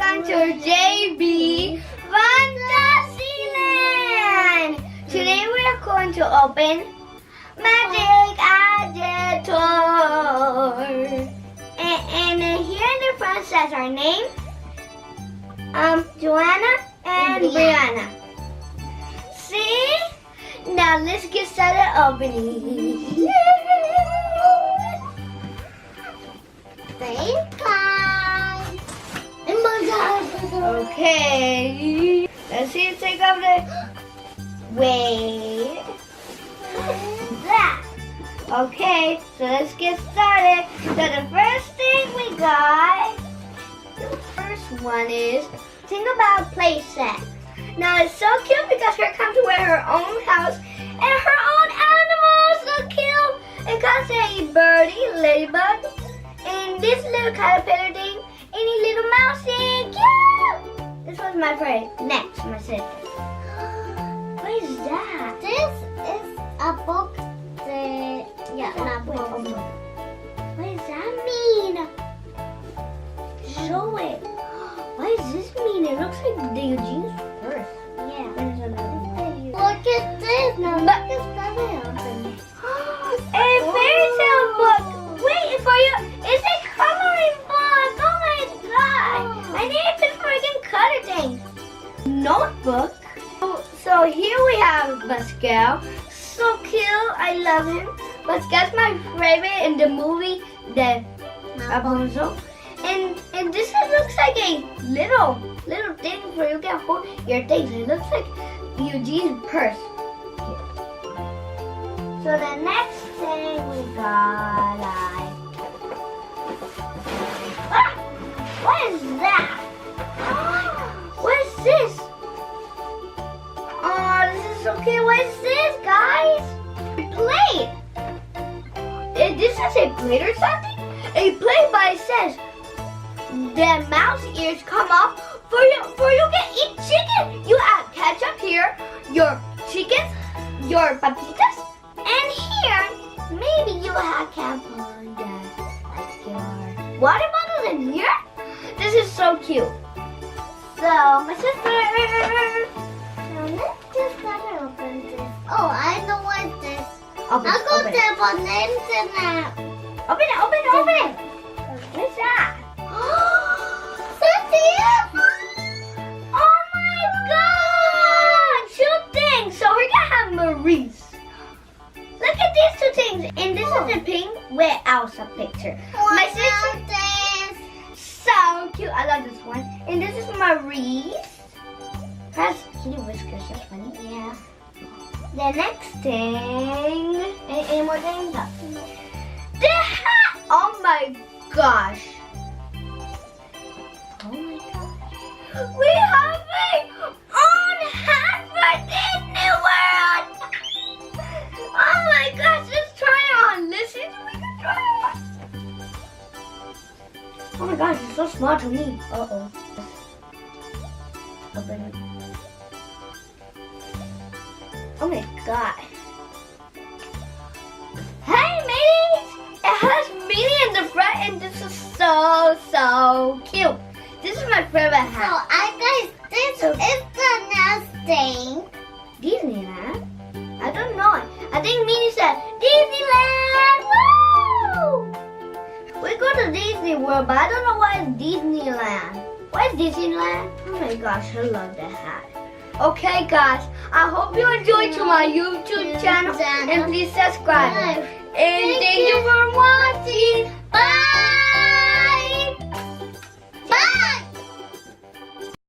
welcome to JB Fantasyland. Today we are going to open Magic Editor. And here in the front says our name, Joanna and Brianna. See? Now let's get started opening. Thanks, guys. Oh my God. Okay. Let's see. Take off the. Wait. That. Okay. So let's get started. So the first thing we got. The first one is think about play set. Now it's so cute because her comes with her own house and her own animals. So cute. It comes a birdie, ladybug. And this little caterpillar thing, and a little mouse thing. Cute! This was my friend. Next, my sister. What is that? This is a book that, not book. What does that mean? Show it. What does this mean? It looks like the Eugene's purse. Yeah. There's another one. Look at this. Now But- look at that open. A fairy tale book. Wait for you. It's a coloring book. Oh my God. I need this freaking cutter thing. Notebook. So here we have Pascal. So cute. I love him. Pascal's my favorite in the movie, the Rapunzel. And this looks like a little thing where you can hold your things. It looks like Eugene's purse. So the next thing we got, what is that? What is this? Oh, this is so cute. What is this, guys? A plate. This is a plate or something? A plate, but it says the mouse ears come off for you can eat chicken. You add ketchup here, your chickens, your papitas. And here, maybe you can put like your water bottles in here. This is so cute. So, my sister. Now let's just open this. Oh, I know what this. Open I'll go it. to bananas and that. Open it. What's that? Oh my God! 2 things. So we're gonna have Marie's. Look at these 2 things. And this is a pink with Elsa picture. My sister. So cute. I love this one. And this is Marie's. Has kitty whiskers. That's funny. Yeah. The next thing. Any more things? No. The hat. Oh my gosh. Oh my gosh. We have a own hat for Disney World. Oh my gosh. Let's try it on. Listen. We can try it on. Oh my gosh, it's so small to me. Uh-oh. Open it. Oh my God. Hey, mateys! It has Minnie in the front and this is so cute. This is my favorite So, hat. this is the next thing. Disneyland? I don't know. I think Minnie said Disneyland! Woo! We go to Disney World, but I don't know what is Disneyland. What is Disneyland? Oh my gosh, I love that hat. Okay, guys, I hope you enjoyed to my YouTube channel and please subscribe. And thank you for watching.